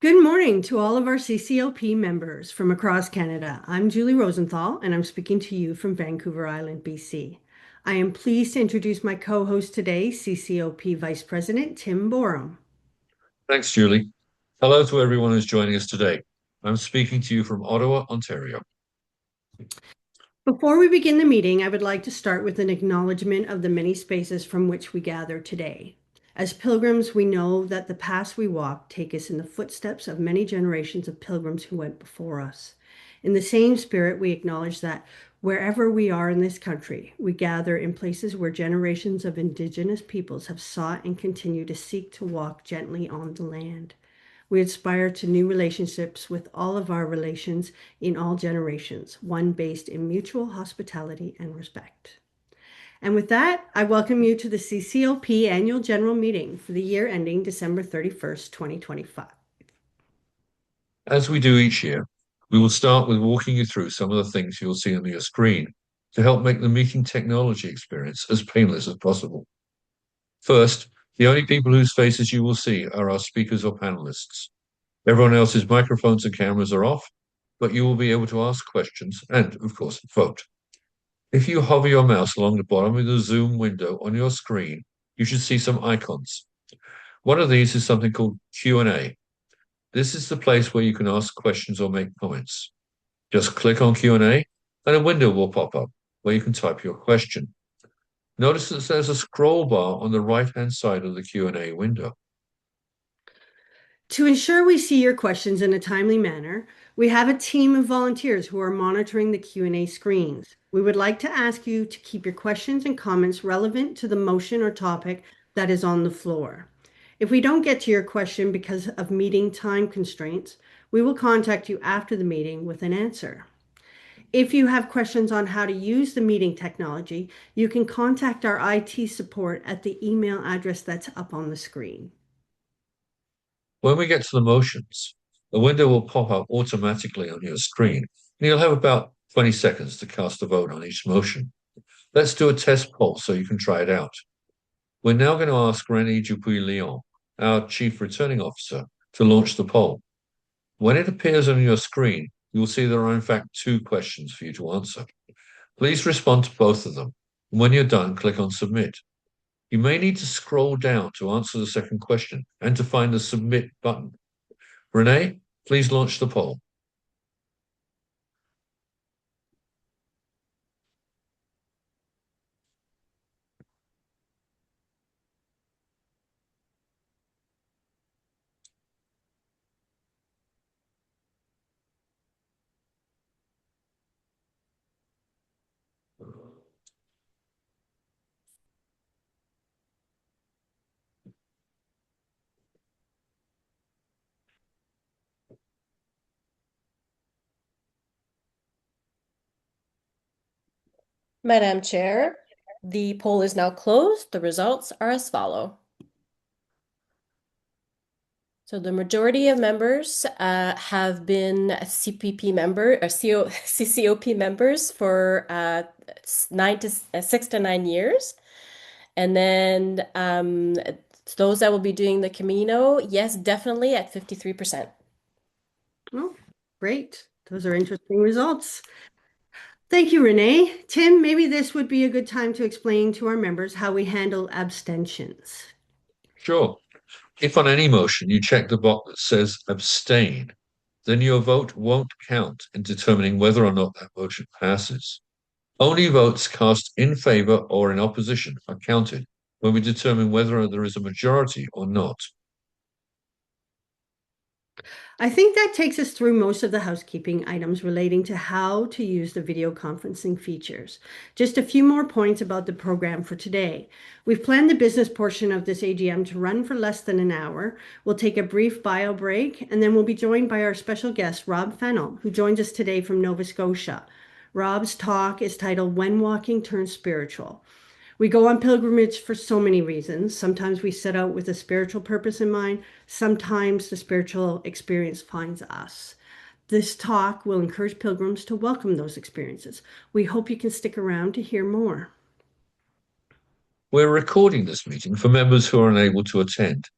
Good morning to all of our CCoP members from across Canada. I'm Julie Rosenthal, and I'm speaking to you from Vancouver Island, BC. I am pleased to introduce my co-host today, CCoP Vice President Tim Borum. Thanks, Julie. Hello to everyone who's joining us today. I'm speaking to you from Ottawa, Ontario. Before we begin the meeting, I would like to start with an acknowledgement of the many spaces from which we gather today. As pilgrims, we know that the paths we walk take us in the footsteps of many generations of pilgrims who went before us. In the same spirit, we acknowledge that wherever we are in this country, we gather in places where generations of Indigenous peoples have sought and continue to seek to walk gently on the land. We aspire to new relationships with all of our relations in all generations, one based in mutual hospitality and respect. And with that, I welcome you to the CCoP Annual General Meeting for the year ending December 31st, 2025. As we do each year, we will start with walking you through some of the things you'll see on your screen to help make the meeting technology experience as painless as possible. First, the only people whose faces you will see are our speakers or panelists. Everyone else's microphones and cameras are off, but you will be able to ask questions and, of course, vote. If you hover your mouse along the bottom of the Zoom window on your screen, you should see some icons. One of these is something called Q&A. This is the place where you can ask questions or make comments. Just click on Q&A and a window will pop up where you can type your question. Notice that there's a scroll bar on the right-hand side of the Q&A window. To ensure we see your questions in a timely manner, we have a team of volunteers who are monitoring the Q&A screens. We would like to ask you to keep your questions and comments relevant to the motion or topic that is on the floor. If we don't get to your question because of meeting time constraints, we will contact you after the meeting with an answer. If you have questions on how to use the meeting technology, you can contact our IT support at the email address that's up on the screen. When we get to the motions, a window will pop up automatically on your screen, and you'll have about 20 seconds to cast a vote on each motion. Let's do a test poll so you can try it out. We're now going to ask René Dupuy-Lyon, our Chief Returning Officer, to launch the poll. When it appears on your screen, you will see there are in fact two questions for you to answer. Please respond to both of them. And when you're done, click on Submit. You may need to scroll down to answer the second question and to find the Submit button. Renee, please launch the poll. Madam Chair, the poll is now closed. The results are as follow. So the majority of members have been CPP member or CCOP members for 6 to 9 years. And then those that will be doing the Camino, yes, definitely at 53%. Oh, great. Those are interesting results. Thank you, Renee. Tim, maybe this would be a good time to explain to our members how we handle abstentions. Sure. If on any motion you check the box that says abstain, then your vote won't count in determining whether or not that motion passes. Only votes cast in favor or in opposition are counted when we determine whether there is a majority or not. I think that takes us through most of the housekeeping items relating to how to use the video conferencing features. Just a few more points about the program for today. We've planned the business portion of this AGM to run for less than an hour. We'll take a brief bio break, and then we'll be joined by our special guest, Rob Fennell, who joins us today from Nova Scotia. Rob's talk is titled When Walking Turns Spiritual. We go on pilgrimage for so many reasons. Sometimes we set out with a spiritual purpose in mind. Sometimes the spiritual experience finds us. This talk will encourage pilgrims to welcome those experiences. We hope you can stick around to hear more. We're recording this meeting for members who are unable to attend.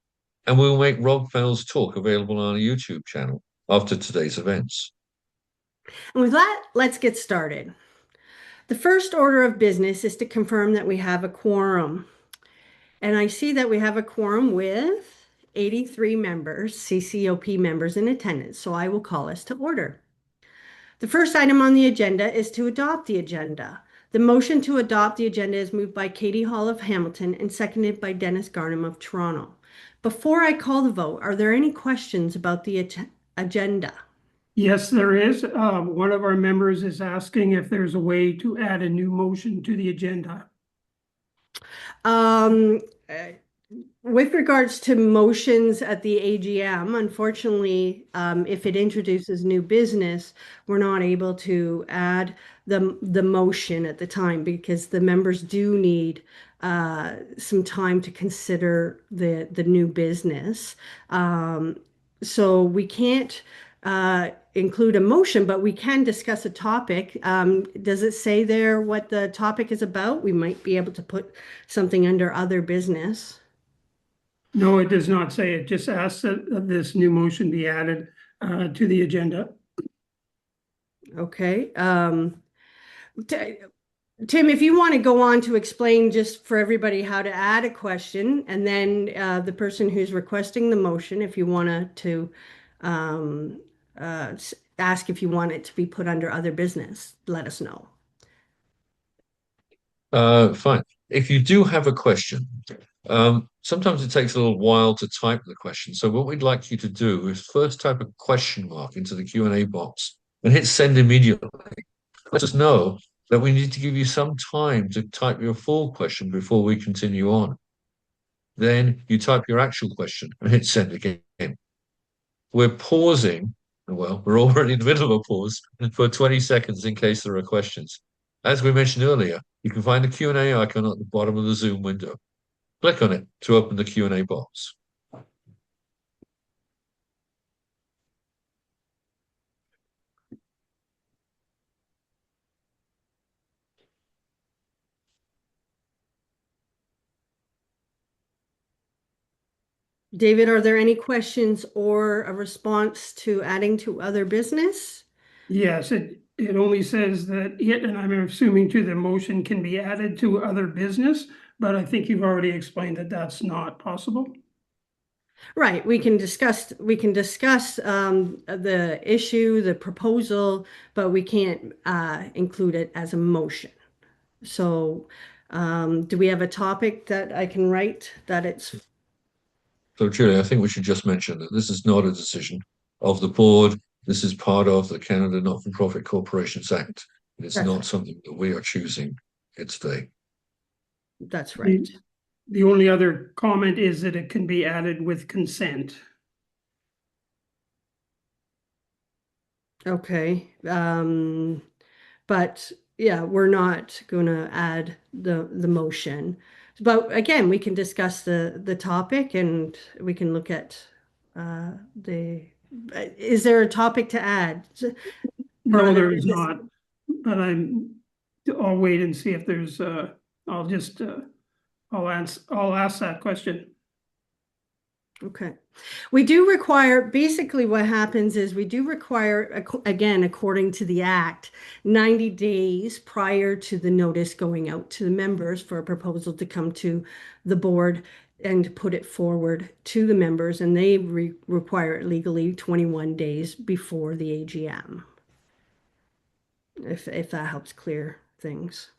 And we'll make Rob Fennell's talk available on our YouTube channel after today's events. And with that, let's get started. The first order of business is to confirm that we have a quorum. And I see that we have a quorum with 83 members, CCoP members in attendance, so I will call us to order. The first item on the agenda is to adopt the agenda. The motion to adopt the agenda is moved by Katie Hall of Hamilton and seconded by Dennis Garnham of Toronto. Before I call the vote, are there any questions about the agenda? Yes, there is. One of our members is asking if there's a way to add a new motion to the agenda. Um, uh, with regards to motions at the AGM, unfortunately, if it introduces new business, we're not able to add the motion at the time because the members do need some time to consider the new business. So we can't include a motion, but we can discuss a topic. Does it say there what the topic is about? We might be able to put something under other business. No, it does not say. It just asks that this new motion be added to the agenda. Okay. Tim, if you want to go on to explain just for everybody how to add a question, and then the person who's requesting the motion, if you want to ask if you want it to be put under other business, let us know. Fine. If you do have a question, sometimes it takes a little while to type the question. So what we'd like you to do is first type a question mark into the Q&A box and hit send immediately. Let us know that we need to give you some time to type your full question before we continue on. Then you type your actual question and hit send again. We're pausing. Well, we're already in the middle of a pause for 20 seconds in case there are questions. As we mentioned earlier, you can find the Q&A icon at the bottom of the Zoom window. Click on it to open the Q&A box. David, are there any questions or a response to adding to other business? Yes, it only says that it, and I'm assuming to the motion, can be added to other business, but I think you've already explained that that's not possible. Right, we can discuss the issue, the proposal, but we can't include it as a motion. So, do we have a topic that I can write that it's So, Julie, I think we should just mention that this is not a decision of the board. This is part of the Canada Not-for-Profit Corporations Act. It's That's not right. something that we are choosing today. That's right. The only other comment is that it can be added with consent. Okay. But yeah, we're not going to add the motion. But again, we can discuss the topic and we can look at the. Is there a topic to add? For No, other there is business? not, but I'll wait and see if there's, I'll just, I'll ask that question. Okay. We do require, basically what happens is we do require, again, according to the act, 90 days prior to the notice going out to the members for a proposal to come to the board and put it forward to the members, and they require it legally 21 days before the AGM. If that helps clear things.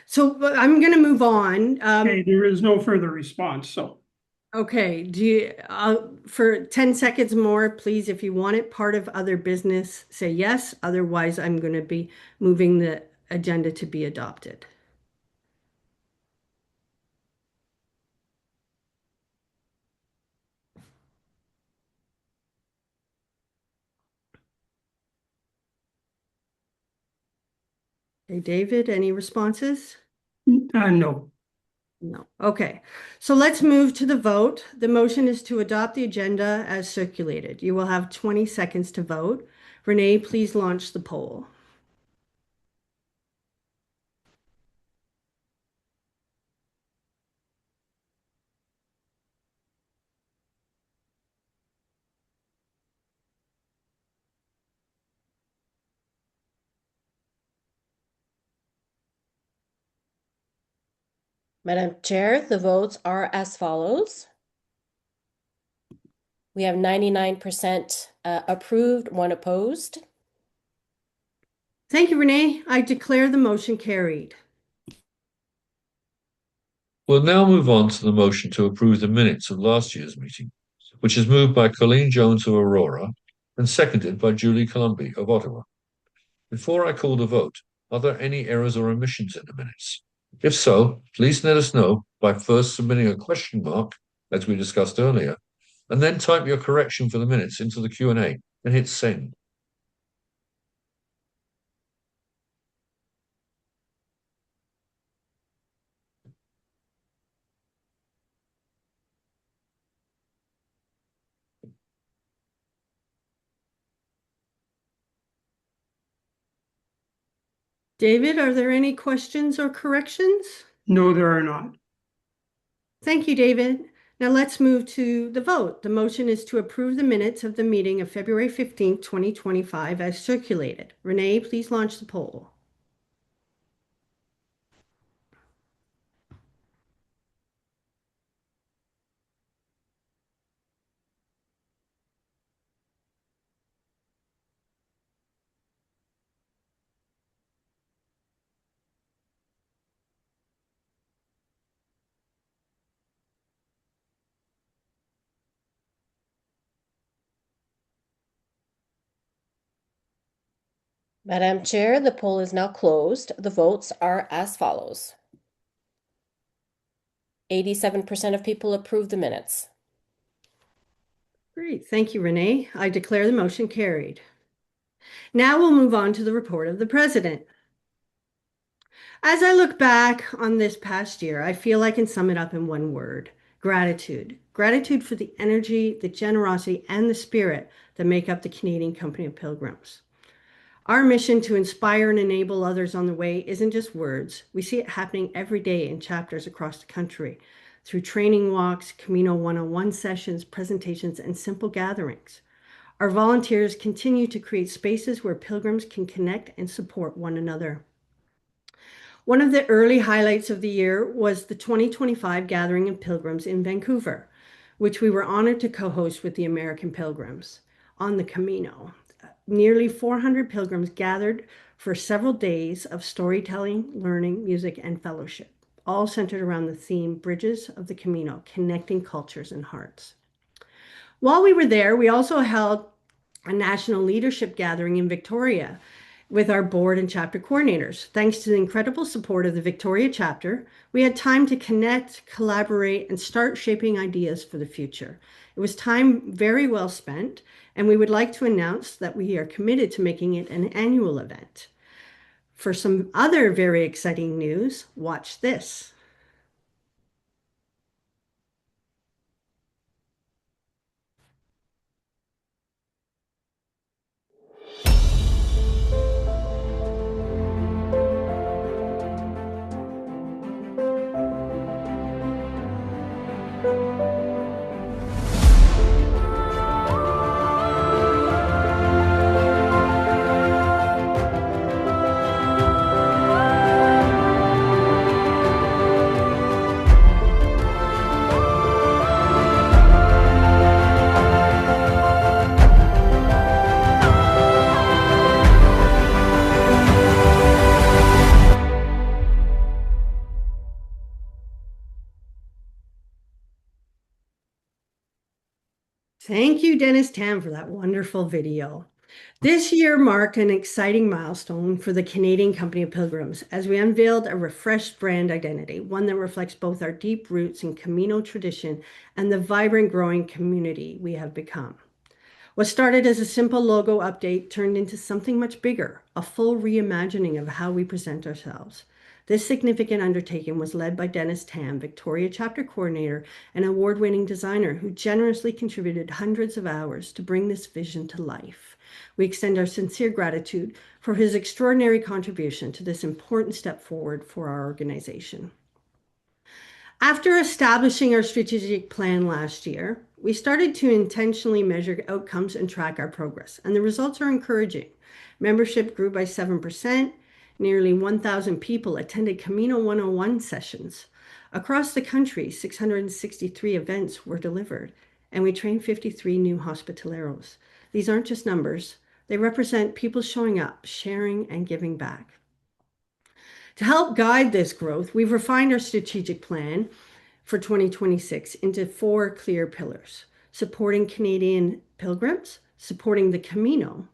So I'm going to move on. Okay, there is no further response, so. Okay, do you, for 10 seconds more, please, if you want it part of other business, say yes. Otherwise, I'm going to be moving the agenda to be adopted. Okay, David, any responses? No. No. Okay, so let's move to the vote. The motion is to adopt the agenda as circulated. You will have 20 seconds to vote. Renee, please launch the poll. Madam Chair, the votes are as follows. We have 99% approved, 1 opposed. Thank you, Renee. I declare the motion carried. We'll now move on to the motion to approve the minutes of last year's meeting, which is moved by Colleen Jones of Aurora and seconded by Julie Colomby of Ottawa. Before I call the vote, are there any errors or omissions in the minutes? If so, please let us know by first submitting a question mark, as we discussed earlier, and then type your correction for the minutes into the Q&A and hit send. David, are there any questions or corrections? No, there are not. Thank you, David. Now let's move to the vote. The motion is to approve the minutes of the meeting of February 15th, 2025 as circulated. Renee, please launch the poll. Madam Chair, the poll is now closed. The votes are as follows. 87% of people approve the minutes. Great. Thank you, Renee. I declare the motion carried. Now we'll move on to the report of the president. As I look back on this past year, I feel I can sum it up in one word: gratitude. Gratitude for the energy, the generosity, and the spirit that make up the Canadian Company of Pilgrims. Our mission to inspire and enable others on the way isn't just words. We see it happening every day in chapters across the country through training walks, Camino 101 sessions, presentations, and simple gatherings. Our volunteers continue to create spaces where pilgrims can connect and support one another. One of the early highlights of the year was the 2025 Gathering of Pilgrims in Vancouver, which we were honored to co-host with the American Pilgrims on the Camino. Nearly 400 pilgrims gathered for several days of storytelling, learning, music, and fellowship, all centered around the theme Bridges of the Camino, connecting cultures and hearts. While we were there, we also held a national leadership gathering in Victoria with our board and chapter coordinators. Thanks to the incredible support of the Victoria chapter, we had time to connect, collaborate, and start shaping ideas for the future. It was time very well spent, and we would like to announce that we are committed to making it an annual event. For some other very exciting news, watch this. Thank you, Dennis Tam, for that wonderful video. This year marked an exciting milestone for the Canadian Company of Pilgrims as we unveiled a refreshed brand identity, one that reflects both our deep roots in Camino tradition and the vibrant, growing community we have become. What started as a simple logo update turned into something much bigger, a full reimagining of how we present ourselves. This significant undertaking was led by Dennis Tam, Victoria Chapter Coordinator and award-winning designer who generously contributed hundreds of hours to bring this vision to life. We extend our sincere gratitude for his extraordinary contribution to this important step forward for our organization. After establishing our strategic plan last year, we started to intentionally measure outcomes and track our progress, and the results are encouraging. Membership grew by 7%. Nearly 1,000 people attended Camino 101 sessions Across the country, 663 events were delivered, and we trained 53 new hospitaleros. These aren't just numbers, they represent people showing up, sharing, and giving back. To help guide this growth, we've refined our strategic plan for 2026 into 4 clear pillars: supporting Canadian pilgrims, supporting the Camino,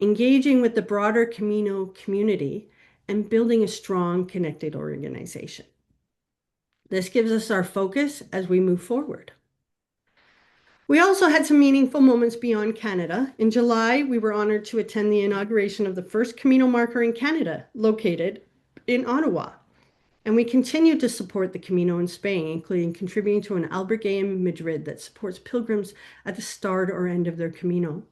engaging with the broader Camino community, and building a strong, connected organization. This gives us our focus as we move forward. We also had some meaningful moments beyond Canada. In July, we were honored to attend the inauguration of the first Camino marker in Canada, located in Ottawa. And we continue to support the Camino in Spain, including contributing to an albergue in Madrid that supports pilgrims at the start or end of their Camino.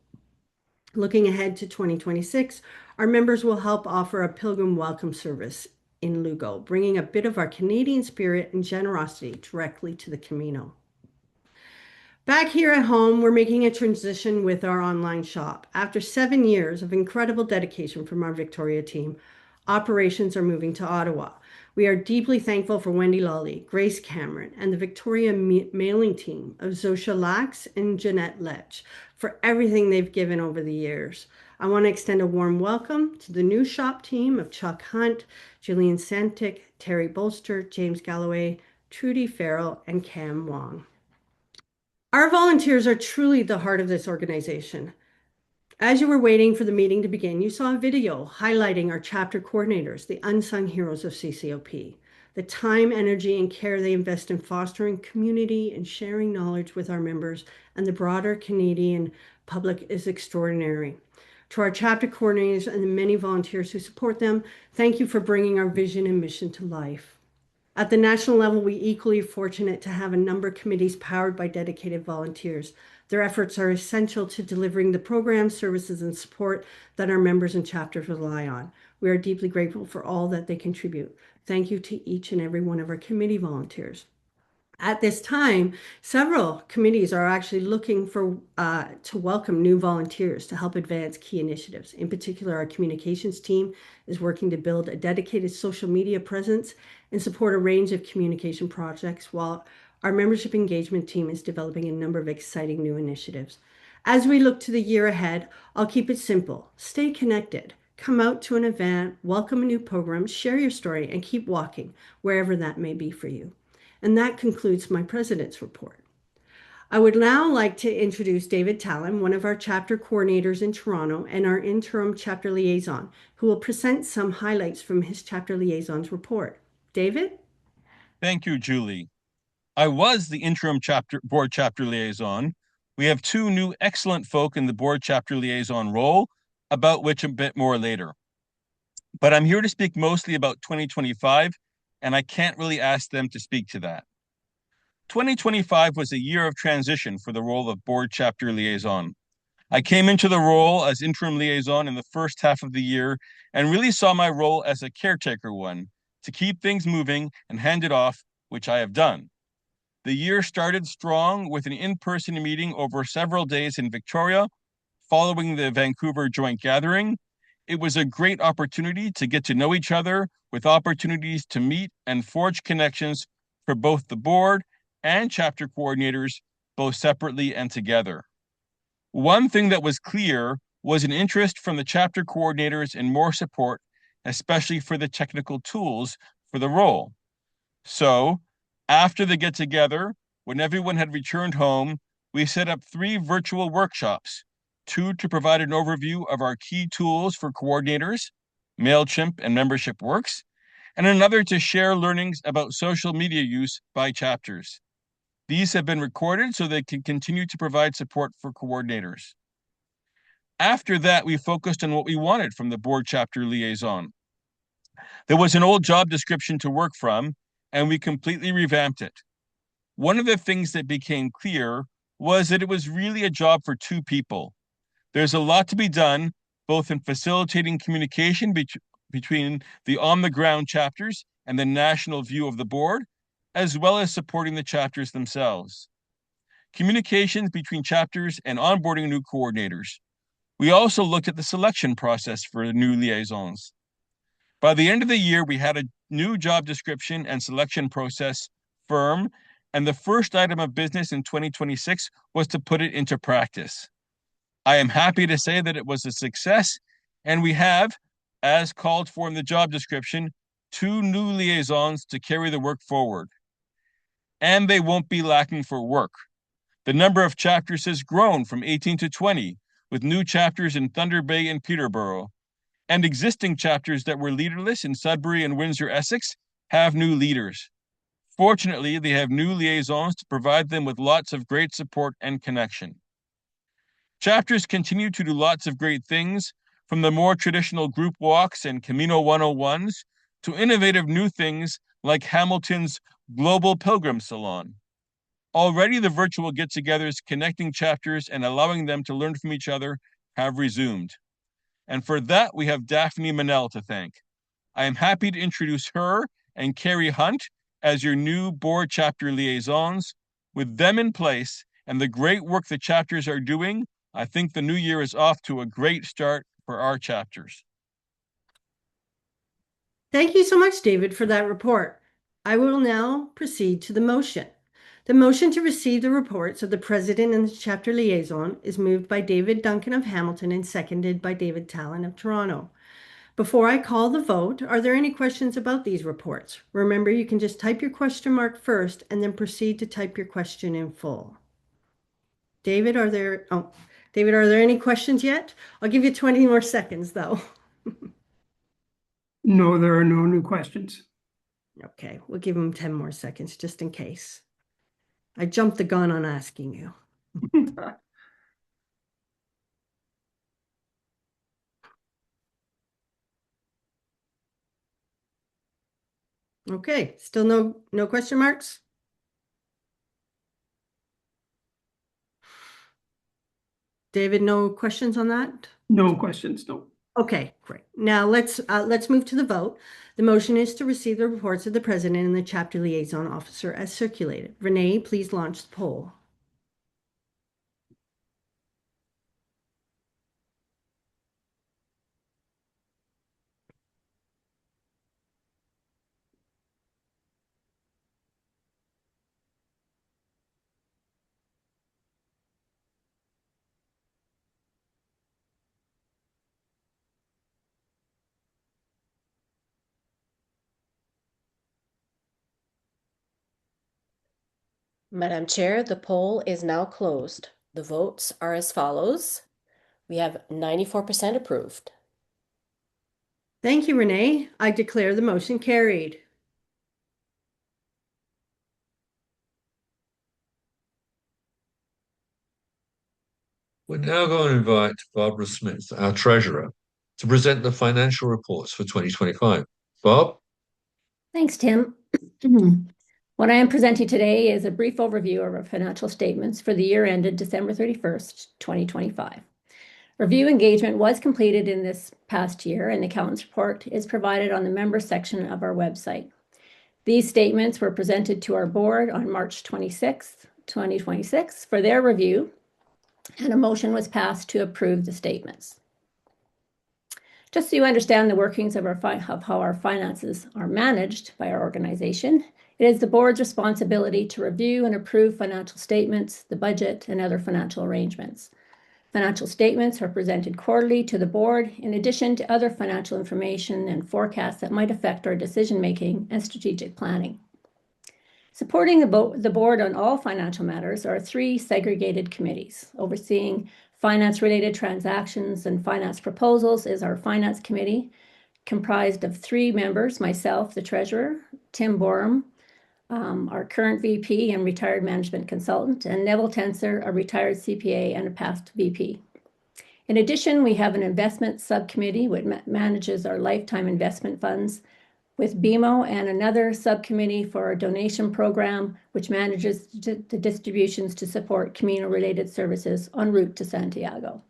Looking ahead to 2026, our members will help offer a pilgrim welcome service in Lugo, bringing a bit of our Canadian spirit and generosity directly to the Camino. Back here at home, we're making a transition with our online shop. After 7 years of incredible dedication from our Victoria team, operations are moving to Ottawa. We are deeply thankful for Wendy Lawley, Grace Cameron, and the Victoria mailing team of Zosha Lax and Jeanette Lech for everything they've given over the years. I want to extend a warm welcome to the new shop team of Chuck Hunt, Julian Santic, Terry Bolster, James Galloway, Trudy Farrell, and Cam Wong. Our volunteers are truly the heart of this organization. As you were waiting for the meeting to begin, you saw a video highlighting our chapter coordinators, the unsung heroes of CCoP. The time, energy, and care they invest in fostering community and sharing knowledge with our members and the broader Canadian public is extraordinary. To our chapter coordinators and the many volunteers who support them, thank you for bringing our vision and mission to life. At the national level, we equally fortunate to have a number of committees powered by dedicated volunteers. Their efforts are essential to delivering the programs, services, and support that our members and chapters rely on. We are deeply grateful for all that they contribute. Thank you to each and every one of our committee volunteers. At this time, several committees are actually looking to welcome new volunteers to help advance key initiatives. In particular, our communications team is working to build a dedicated social media presence and support a range of communication projects, while our membership engagement team is developing a number of exciting new initiatives. As we look to the year ahead, I'll keep it simple. Stay connected. Come out to an event, welcome a new program, share your story, and keep walking wherever that may be for you. And that concludes my president's report. I would now like to introduce David Tallon, one of our chapter coordinators in Toronto and our interim chapter liaison, who will present some highlights from his chapter liaison's report. David? Thank you, Julie. I was the interim board chapter liaison. We have 2 new excellent folk in the board chapter liaison role, about which a bit more later. But I'm here to speak mostly about 2025, and I can't really ask them to speak to that. 2025 was a year of transition for the role of board chapter liaison. I came into the role as interim liaison in the first half of the year and really saw my role as a caretaker one, to keep things moving and hand it off, which I have done. The year started strong with an in-person meeting over several days in Victoria, following the Vancouver joint gathering. It was a great opportunity to get to know each other, with opportunities to meet and forge connections for both the board and chapter coordinators, both separately and together. One thing that was clear was an interest from the chapter coordinators in more support, especially for the technical tools for the role. So, after the get-together, when everyone had returned home, we set up 3 virtual workshops, 2 to provide an overview of our key tools for coordinators, MailChimp and Membership Works, and another to share learnings about social media use by chapters. These have been recorded so they can continue to provide support for coordinators. After that, we focused on what we wanted from the board chapter liaison. There was an old job description to work from, and we completely revamped it. One of the things that became clear was that it was really a job for 2 people. There's a lot to be done, both in facilitating communication between the on-the-ground chapters and the national view of the board, as well as supporting the chapters themselves. Communications between chapters and onboarding new coordinators. We also looked at the selection process for the new liaisons. By the end of the year, we had a new job description and selection process firm, and the first item of business in 2026 was to put it into practice. I am happy to say that it was a success, and we have, as called for in the job description, 2 new liaisons to carry the work forward. And they won't be lacking for work. The number of chapters has grown from 18 to 20, with new chapters in Thunder Bay and Peterborough. And existing chapters that were leaderless in Sudbury and Windsor, Essex, have new leaders. Fortunately, they have new liaisons to provide them with lots of great support and connection. Chapters continue to do lots of great things, from the more traditional group walks and Camino 101s to innovative new things like Hamilton's Global Pilgrim Salon. Already the virtual get-togethers connecting chapters and allowing them to learn from each other have resumed. And for that, we have Daphne Mennell to thank. I am happy to introduce her and Carrie Hunt as your new board chapter liaisons. With them in place and the great work the chapters are doing, I think the new year is off to a great start for our chapters. Thank you so much, David, for that report. I will now proceed to the motion. The motion to receive the reports of the president and the chapter liaison is moved by David Duncan of Hamilton and seconded by David Talon of Toronto. Before I call the vote, are there any questions about these reports? Remember, you can just type your question mark first and then proceed to type your question in full. David, are there any questions yet? I'll give you 20 more seconds though. No, there are no new questions. Okay, we'll give him 10 more seconds just in case. I jumped the gun on asking you. Okay, still no question marks? David, no questions on that? No questions, no. Okay, great. Now let's move to the vote. The motion is to receive the reports of the president and the chapter liaison officer as circulated. Renee, please launch the poll. Madam Chair, the poll is now closed. The votes are as follows. We have 94% approved. Thank you, Renee. I declare the motion carried. We're now going to invite Barbara Smith, our treasurer, to present the financial reports for 2025. Barb? Thanks, Tim. What I am presenting today is a brief overview of our financial statements for the year ended December 31st, 2025. Review engagement was completed in this past year, and the accountant's report is provided on the members section of our website. These statements were presented to our board on March 26th, 2026 for their review, and a motion was passed to approve the statements. Just so you understand the workings of how our finances are managed by our organization, it is the board's responsibility to review and approve financial statements, the budget, and other financial arrangements. Financial statements are presented quarterly to the board in addition to other financial information and forecasts that might affect our decision-making and strategic planning. Supporting the board on all financial matters are 3 segregated committees. Overseeing finance-related transactions and finance proposals is our Finance Committee, comprised of 3 members, myself, the treasurer, Tim Borum, our current VP and retired management consultant, and Neville Tenser, a retired CPA and a past VP. In addition, we have an investment subcommittee which manages our lifetime investment funds, with BMO, and another subcommittee for our donation program, which manages the distributions to support Camino-related services en route to Santiago.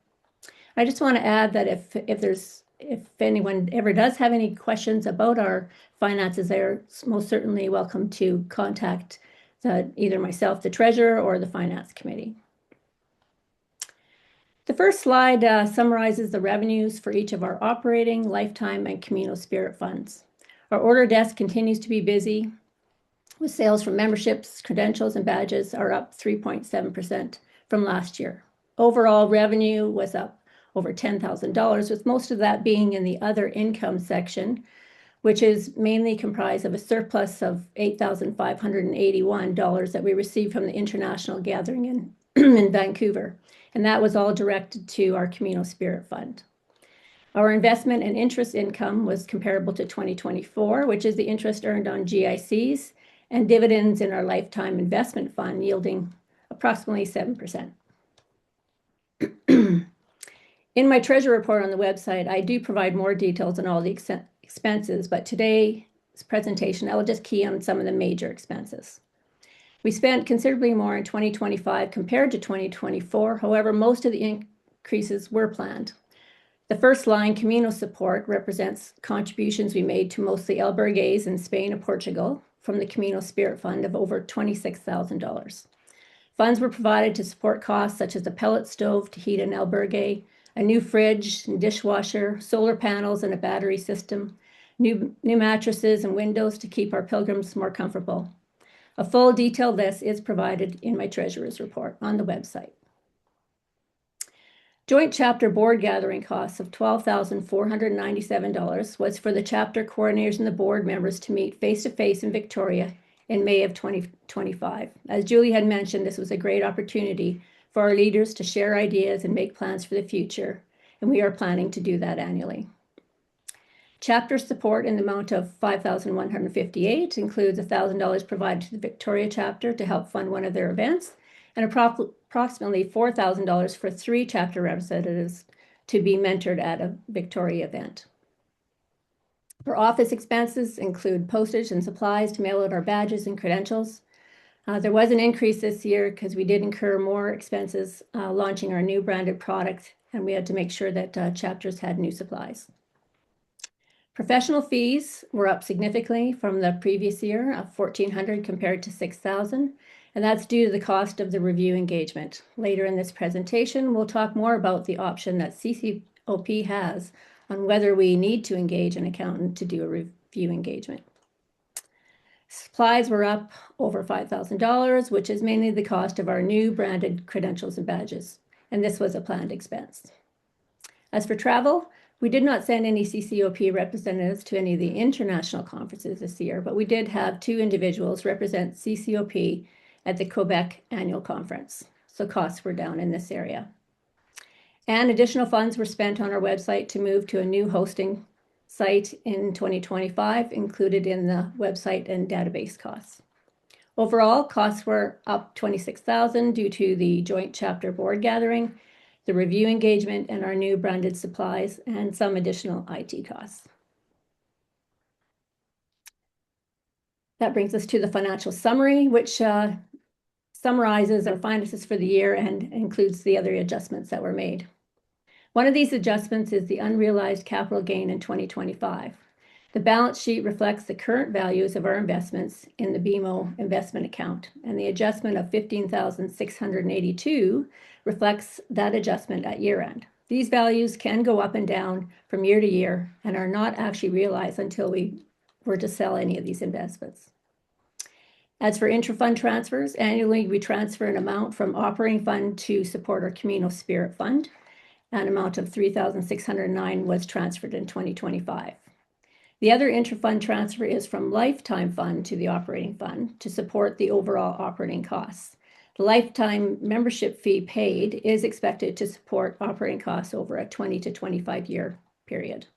I just want to add that if anyone ever does have any questions about our finances, they're most certainly welcome to contact either myself, the treasurer, or the finance committee. The first slide summarizes the revenues for each of our operating, lifetime, and Camino Spirit funds. Our order desk continues to be busy with sales from memberships, credentials, and badges are up 3.7% from last year. Overall revenue was up over $10,000, with most of that being in the other income section, which is mainly comprised of a surplus of $8,581 that we received from the international gathering in, in Vancouver. And that was all directed to our Camino Spirit Fund. Our investment and interest income was comparable to 2024, which is the interest earned on GICs and dividends in our lifetime investment fund, yielding approximately 7%. In my treasure report on the website, I do provide more details on all the expenses, but today's presentation, I will just key on some of the major expenses. We spent considerably more in 2025 compared to 2024. However, most of the increases were planned. The first line, Camino support, represents contributions we made to mostly albergues in Spain and Portugal from the Camino Spirit Fund of over $26,000. Funds were provided to support costs such as a pellet stove to heat an albergue, a new fridge and dishwasher, solar panels and a battery system, new mattresses and windows to keep our pilgrims more comfortable. A full detailed list is provided in my treasurer's report on the website. Joint chapter board gathering costs of $12,497 was for the chapter coordinators and the board members to meet face-to-face in Victoria in May of 2025. As Julie had mentioned, this was a great opportunity for our leaders to share ideas and make plans for the future, and we are planning to do that annually. Chapter support in the amount of $5,158 includes $1,000 provided to the Victoria chapter to help fund one of their events, and approximately $4,000 for 3 chapter representatives to be mentored at a Victoria event. For office expenses include postage and supplies to mail out our badges and credentials. There was an increase this year because we did incur more expenses launching our new branded product, and we had to make sure that chapters had new supplies. Professional fees were up significantly from the previous year of $1,400 compared to $6,000, and that's due to the cost of the review engagement. Later in this presentation, we'll talk more about the option that CCoP has on whether we need to engage an accountant to do a review engagement. Supplies were up over $5,000, which is mainly the cost of our new branded credentials and badges, and this was a planned expense. As for travel, we did not send any CCoP representatives to any of the international conferences this year, but we did have 2 individuals represent CCoP at the Quebec annual conference, so costs were down in this area. And additional funds were spent on our website to move to a new hosting site in 2025, included in the website and database costs. Overall, costs were up $26,000 due to the joint chapter board gathering, the review engagement, and our new branded supplies, and some additional IT costs. That brings us to the financial summary, which summarizes our finances for the year and includes the other adjustments that were made. One of these adjustments is the unrealized capital gain in 2025. The balance sheet reflects the current values of our investments in the BMO investment account, and the adjustment of $15,682 reflects that adjustment at year end. These values can go up and down from year to year and are not actually realized until we were to sell any of these investments. As for intra-fund transfers, annually we transfer an amount from operating fund to support our Camino Spirit Fund. An amount of $3,609 was transferred in 2025. The other intra-fund transfer is from lifetime fund to the operating fund to support the overall operating costs. The lifetime membership fee paid is expected to support operating costs over a 20 to 25 year period.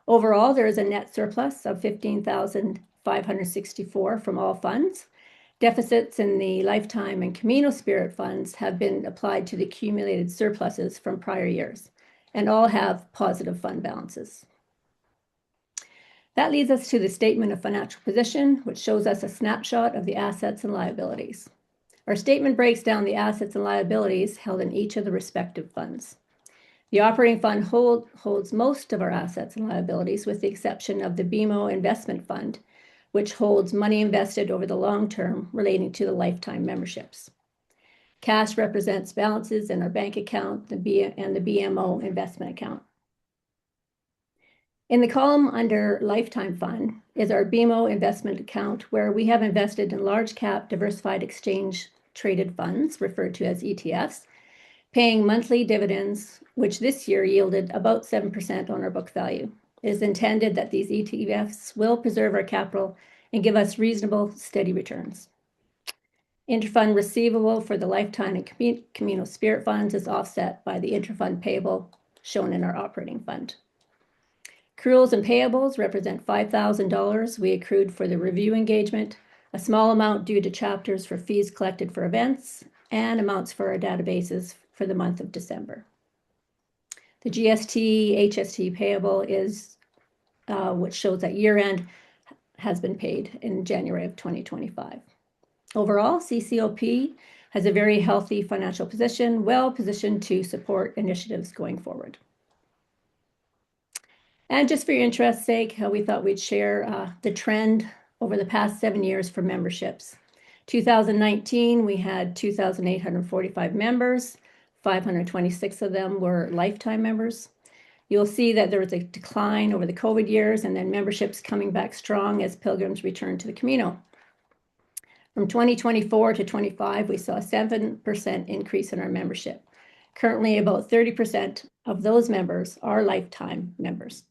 Overall, there is a net surplus of $15,564 from all funds. Deficits in the Lifetime and Camino Spirit funds have been applied to the accumulated surpluses from prior years, and all have positive fund balances. That leads us to the statement of financial position, which shows us a snapshot of the assets and liabilities. Our statement breaks down the assets and liabilities held in each of the respective funds. The operating fund holds most of our assets and liabilities, with the exception of the BMO investment fund, which holds money invested over the long term relating to the lifetime memberships. Cash represents balances in our bank account and the BMO investment account. In the column under Lifetime Fund is our BMO investment account, where we have invested in large cap diversified exchange traded funds, referred to as ETFs, paying monthly dividends, which this year yielded about 7% on our book value. It is intended that these ETFs will preserve our capital and give us reasonable, steady returns. Interfund receivable for the Lifetime and Communal Spirit funds is offset by the interfund payable shown in our operating fund. Accruals and payables represent $5,000 we accrued for the review engagement, a small amount due to chapters for fees collected for events, and amounts for our databases for the month of December. The GST, HST payable is which shows that year-end has been paid in January of 2025. Overall, CCoP has a very healthy financial position, well positioned to support initiatives going forward. And just for your interest's sake, we thought we'd share the trend over the past 7 years for memberships. 2019, we had 2,845 members. 526 of them were lifetime members. You'll see that there was a decline over the COVID years, and then memberships coming back strong as Pilgrims returned to the Camino. From 2024 to 25, we saw a 7% increase in our membership. Currently, about 30% of those members are lifetime members.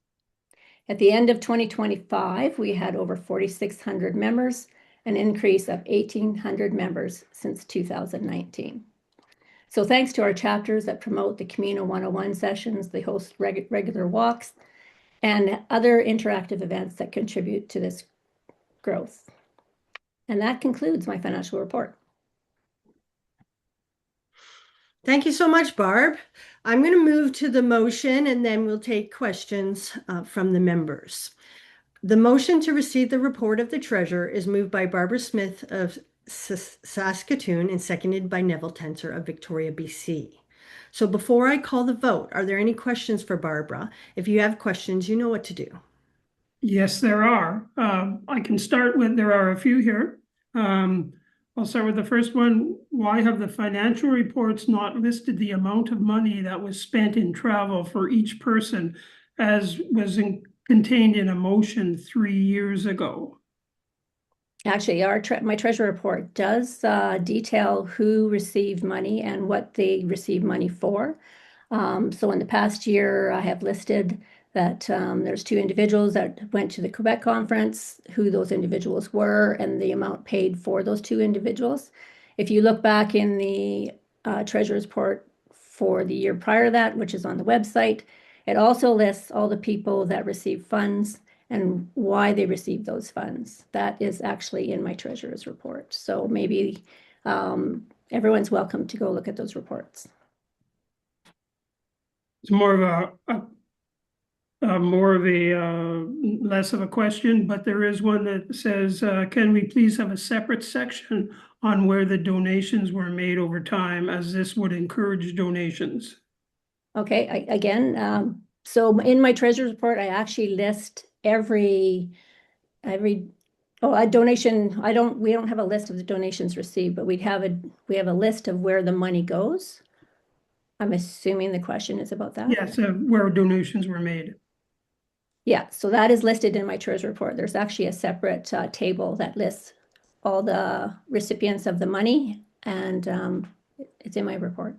At the end of 2025, we had over 4,600 members, an increase of 1,800 members since 2019. So thanks to our chapters that promote the Camino 101 sessions, they host regular walks, and other interactive events that contribute to this growth. And that concludes my financial report. Thank you so much, Barb. I'm going to move to the motion, and then we'll take questions from the members. The motion to receive the report of the treasurer is moved by Barbara Smith of Saskatoon and seconded by Neville Tenser of Victoria, BC. So before I call the vote, are there any questions for Barbara? If you have questions, you know what to do. Yes, there are. I can start with, there are a few here. I'll start with the first one. Why have the financial reports not listed the amount of money that was spent in travel for each person as was contained in a motion 3 years ago? Actually, my treasury report does detail who received money and what they received money for. So in the past year, I have listed that there's 2 individuals that went to the Quebec conference, who those individuals were, and the amount paid for those 2 individuals. If you look back in the treasurer's report for the year prior to that, which is on the website, it also lists all the people that received funds and why they received those funds. That is actually in my treasurer's report. So maybe everyone's welcome to go look at those reports. It's more of less of a question, but there is one that says, can we please have a separate section on where the donations were made over time, as this would encourage donations? Okay, so in my treasurer's report, I actually list every donation. We don't have a list of the donations received, but we have a list of where the money goes. I'm assuming the question is about that. Yes, where donations were made. Yeah, so that is listed in my treasury report. There's actually a separate table that lists all the recipients of the money, and it's in my report.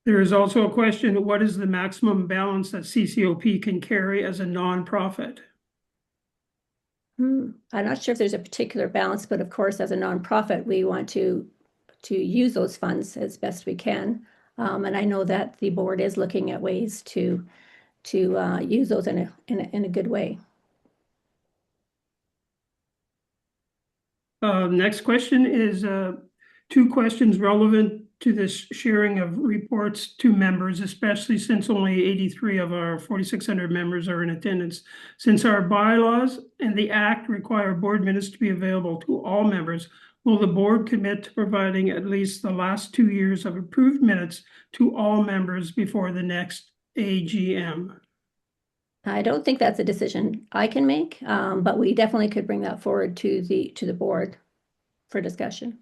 There is also a question, what is the maximum balance that CCoP can carry as a nonprofit? I'm not sure if there's a particular balance, but of course, as a nonprofit, we want to use those funds as best we can. And I know that the board is looking at ways to use those in a good way. Next question is 2 questions relevant to this sharing of reports to members, especially since only 83 of our 4,600 members are in attendance. Since our bylaws and the act require board minutes to be available to all members, will the board commit to providing at least the last 2 years of approved minutes to all members before the next AGM? I don't think that's a decision I can make, but we definitely could bring that forward to the board for discussion.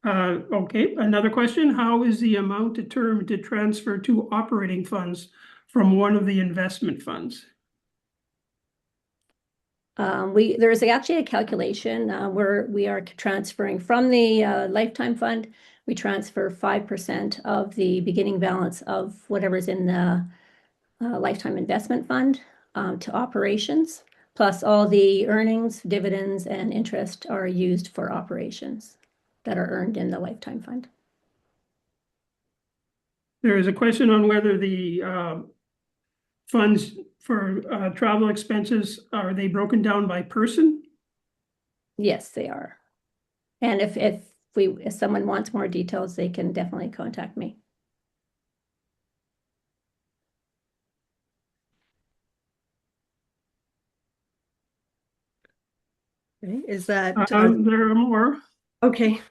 Okay, another question. How is the amount determined to transfer to operating funds from one of the investment funds? There's actually a calculation where we are transferring from the lifetime fund. We transfer 5% of the beginning balance of whatever's in the lifetime investment fund to operations, plus all the earnings, dividends, and interest are used for operations that are earned in the lifetime fund. There is a question on whether the funds for travel expenses, are they broken down by person? Yes, they are. And if someone wants more details, they can definitely contact me. Okay, is that There are more. okay?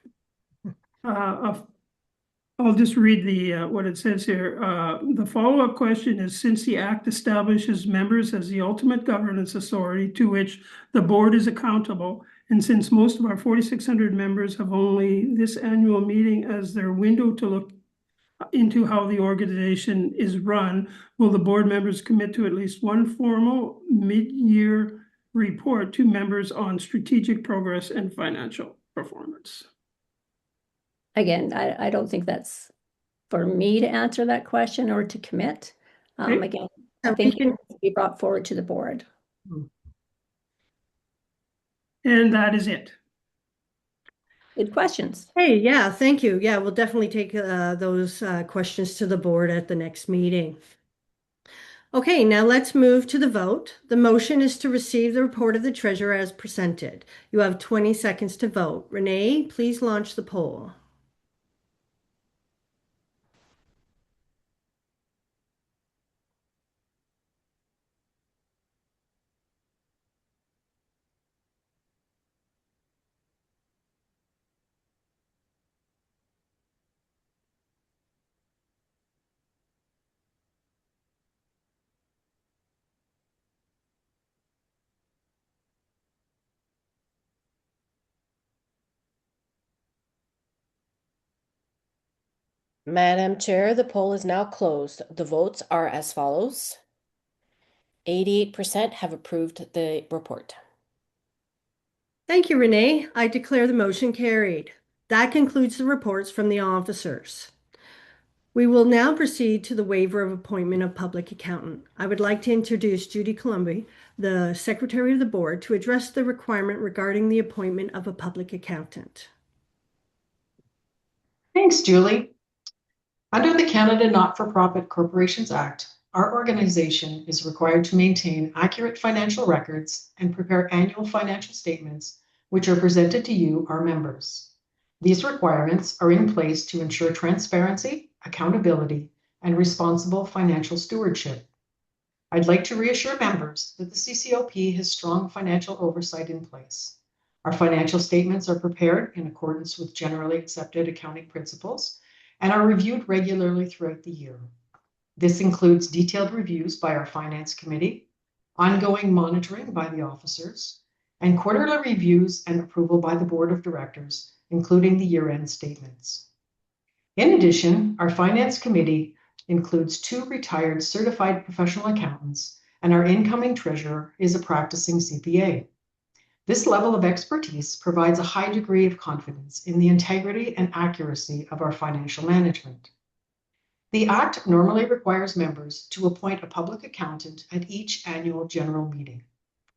I'll just read the what it says here. The follow-up question is, since the Act establishes members as the ultimate governance authority to which the board is accountable, and since most of our 4,600 members have only this annual meeting as their window to look into how the organization is run, will the board members commit to at least one formal mid-year report to members on strategic progress and financial performance? Again, I don't think that's for me to answer that question or to commit. Okay. Again, I think it needs to be brought forward to the board. And that is it. Good questions. Hey, yeah, thank you. Yeah, we'll definitely take those questions to the board at the next meeting. Okay, now let's move to the vote. The motion is to receive the report of the treasurer as presented. You have 20 seconds to vote. Renee, please launch the poll. Madam Chair, the poll is now closed. The votes are as follows. 88% have approved the report. Thank you, Renee. I declare the motion carried. That concludes the reports from the officers. We will now proceed to the waiver of appointment of public accountant. I would like to introduce Judy Colombi, the Secretary of the Board, to address the requirement regarding the appointment of a public accountant. Thanks, Julie. Under the Canada Not-for-Profit Corporations Act, our organization is required to maintain accurate financial records and prepare annual financial statements, which are presented to you, our members. These requirements are in place to ensure transparency, accountability, and responsible financial stewardship. I'd like to reassure members that the CCoP has strong financial oversight in place. Our financial statements are prepared in accordance with generally accepted accounting principles and are reviewed regularly throughout the year. This includes detailed reviews by our Finance Committee, ongoing monitoring by the officers, and quarterly reviews and approval by the Board of Directors, including the year-end statements. In addition, our Finance Committee includes 2 retired certified professional accountants, and our incoming treasurer is a practicing CPA. This level of expertise provides a high degree of confidence in the integrity and accuracy of our financial management. The Act normally requires members to appoint a public accountant at each annual general meeting.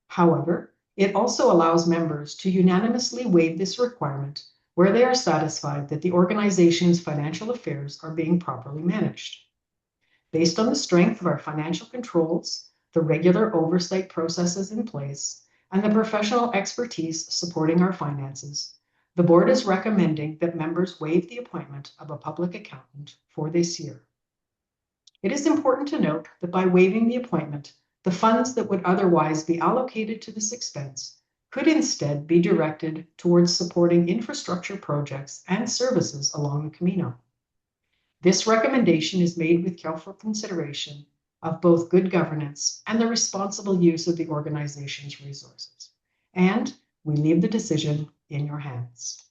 However, it also allows members to unanimously waive this requirement where they are satisfied that the organization's financial affairs are being properly managed. Based on the strength of our financial controls, the regular oversight processes in place, and the professional expertise supporting our finances, the board is recommending that members waive the appointment of a public accountant for this year. It is important to note that by waiving the appointment, the funds that would otherwise be allocated to this expense could instead be directed towards supporting infrastructure projects and services along the Camino. This recommendation is made with careful consideration of both good governance and the responsible use of the organization's resources. And we leave the decision in your hands.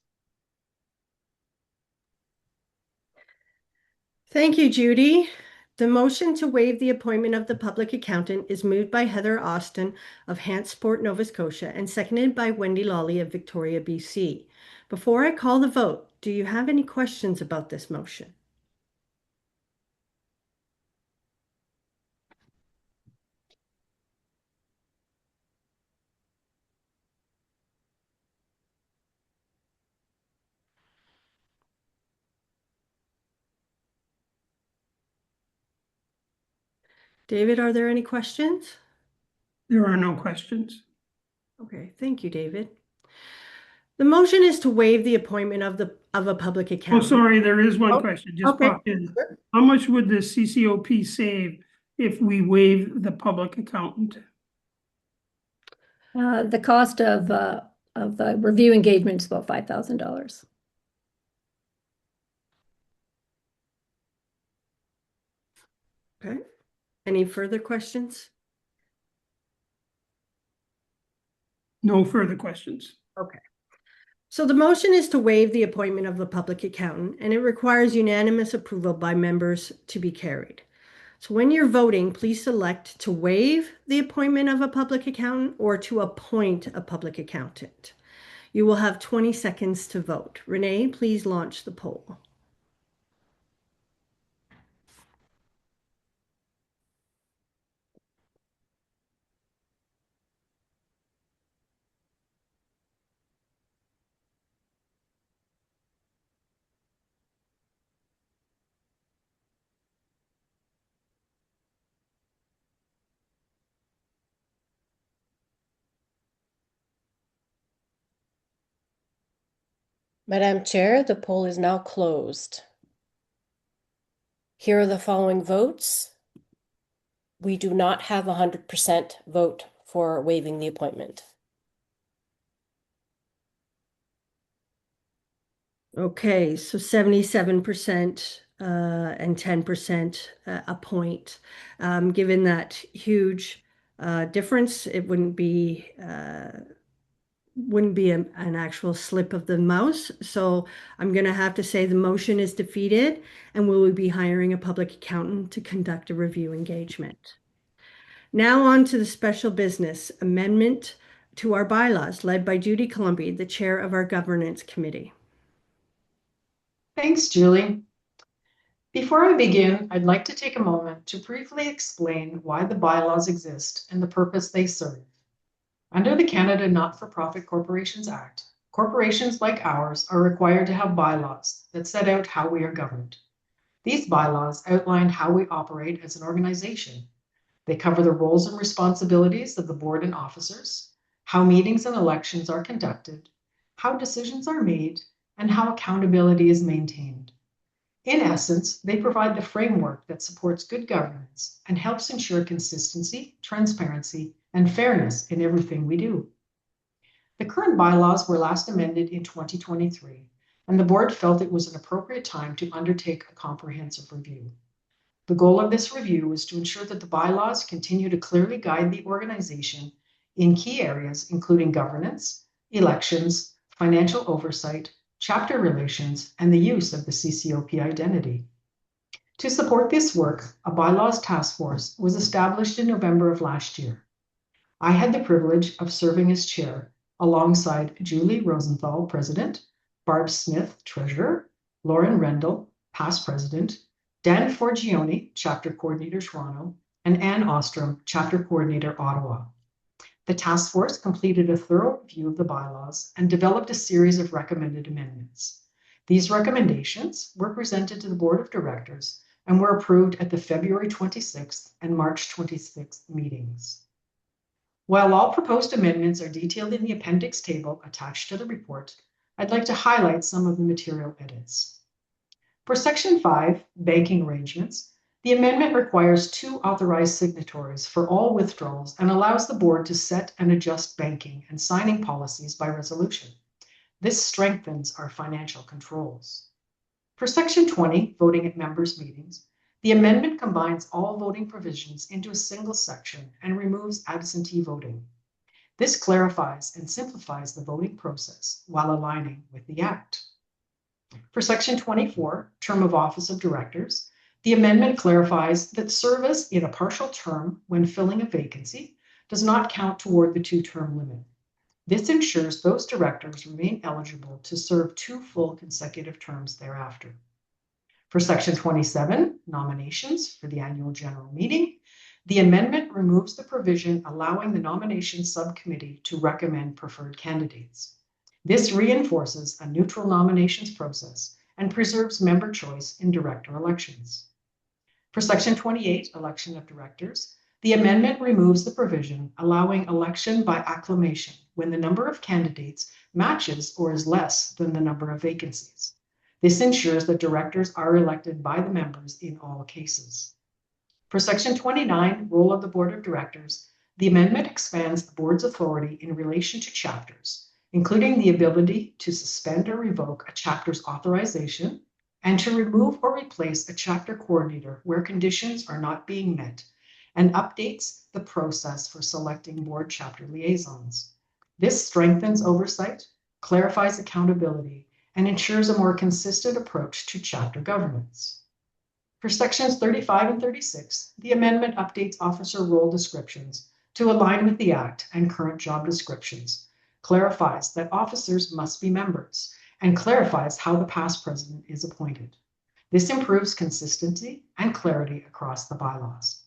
Thank you, Judy. The motion to waive the appointment of the public accountant is moved by Heather Austin of Hantsport, Nova Scotia, and seconded by Wendy Lawley of Victoria, BC. Before I call the vote, do you have any questions about this motion? David, are there any questions? There are no questions. Okay, thank you, David. The motion is to waive the appointment of a public Oh, accountant. sorry, there is one Oh, question, just okay. popped in. How much would the CCOP save if we waive the public accountant? The cost of review engagement is about $5,000. Okay. Any further questions? No further questions. Okay. So the motion is to waive the appointment of the public accountant, and it requires unanimous approval by members to be carried. So when you're voting, please select to waive the appointment of a public accountant or to appoint a public accountant. You will have 20 seconds to vote. Renee, please launch the poll. Madam Chair, the poll is now closed. Here are the following votes. We do not have 100% vote for waiving the appointment. Okay, so 77% and 10% appoint. Given that huge difference, it wouldn't be an actual slip of the mouse. So I'm going to have to say the motion is defeated, and we will be hiring a public accountant to conduct a review engagement. Now on to the special business amendment to our bylaws, led by Judy Colombi, the chair of our governance committee. Thanks, Julie. Before I begin, I'd like to take a moment to briefly explain why the bylaws exist and the purpose they serve. Under the Canada Not-for-Profit Corporations Act, corporations like ours are required to have bylaws that set out how we are governed. These bylaws outline how we operate as an organization. They cover the roles and responsibilities of the board and officers, how meetings and elections are conducted, how decisions are made, and how accountability is maintained. In essence, they provide the framework that supports good governance and helps ensure consistency, transparency, and fairness in everything we do. The current bylaws were last amended in 2023, and the board felt it was an appropriate time to undertake a comprehensive review. The goal of this review was to ensure that the bylaws continue to clearly guide the organization in key areas, including governance, elections, financial oversight, chapter relations, and the use of the CCoP identity. To support this work, a bylaws task force was established in November of last year. I had the privilege of serving as chair alongside Julie Rosenthal, president, Barb Smith, treasurer, Lauren Rendell, past president, Dan Forgione, chapter coordinator, Toronto, and Ann Ostrom, chapter coordinator, Ottawa. The task force completed a thorough review of the bylaws and developed a series of recommended amendments. These recommendations were presented to the board of directors and were approved at the February 26th and March 26th meetings. While all proposed amendments are detailed in the appendix table attached to the report, I'd like to highlight some of the material edits. For Section 5, banking arrangements, the amendment requires 2 authorized signatories for all withdrawals and allows the board to set and adjust banking and signing policies by resolution. This strengthens our financial controls. For Section 20, voting at members' meetings, the amendment combines all voting provisions into a single section and removes absentee voting. This clarifies and simplifies the voting process while aligning with the Act. For Section 24, term of office of directors, The amendment clarifies that service in a partial term when filling a vacancy does not count toward the 2-term limit. This ensures those directors remain eligible to serve 2 full consecutive terms thereafter. For Section 27, nominations for the annual general meeting, the amendment removes the provision allowing the nominations subcommittee to recommend preferred candidates. This reinforces a neutral nominations process and preserves member choice in director elections. For Section 28, election of directors, the amendment removes the provision allowing election by acclamation when the number of candidates matches or is less than the number of vacancies. This ensures that directors are elected by the members in all cases. For Section 29, role of the Board of Directors, the amendment expands the board's authority in relation to chapters, including the ability to suspend or revoke a chapter's authorization and to remove or replace a chapter coordinator where conditions are not being met, and updates the process for selecting board chapter liaisons. This strengthens oversight, clarifies accountability, and ensures a more consistent approach to chapter governance. For Sections 35 and 36, the amendment updates officer role descriptions to align with the Act and current job descriptions, clarifies that officers must be members, and clarifies how the past president is appointed. This improves consistency and clarity across the bylaws.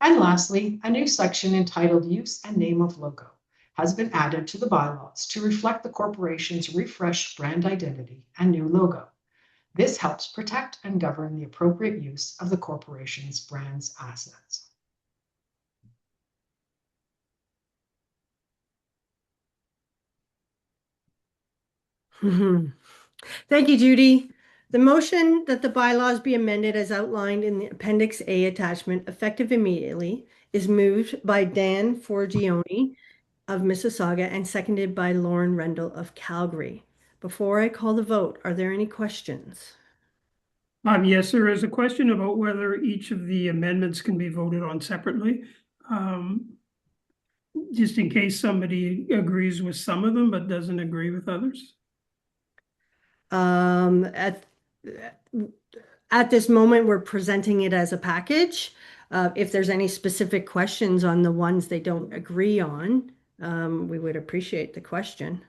And lastly, a new section entitled Use and Name of Logo has been added to the bylaws to reflect the corporation's refreshed brand identity and new logo. This helps protect and govern the appropriate use of the corporation's brand's assets. Thank you, Judy. The motion that the bylaws be amended as outlined in the Appendix A attachment effective immediately is moved by Dan Forgione of Mississauga and seconded by Lauren Rendell of Calgary. Before I call the vote, are there any questions? Yes, there is a question about whether each of the amendments can be voted on separately. Just in case somebody agrees with some of them but doesn't agree with others. At this moment, we're presenting it as a package. If there's any specific questions on the ones they don't agree on, we would appreciate the question.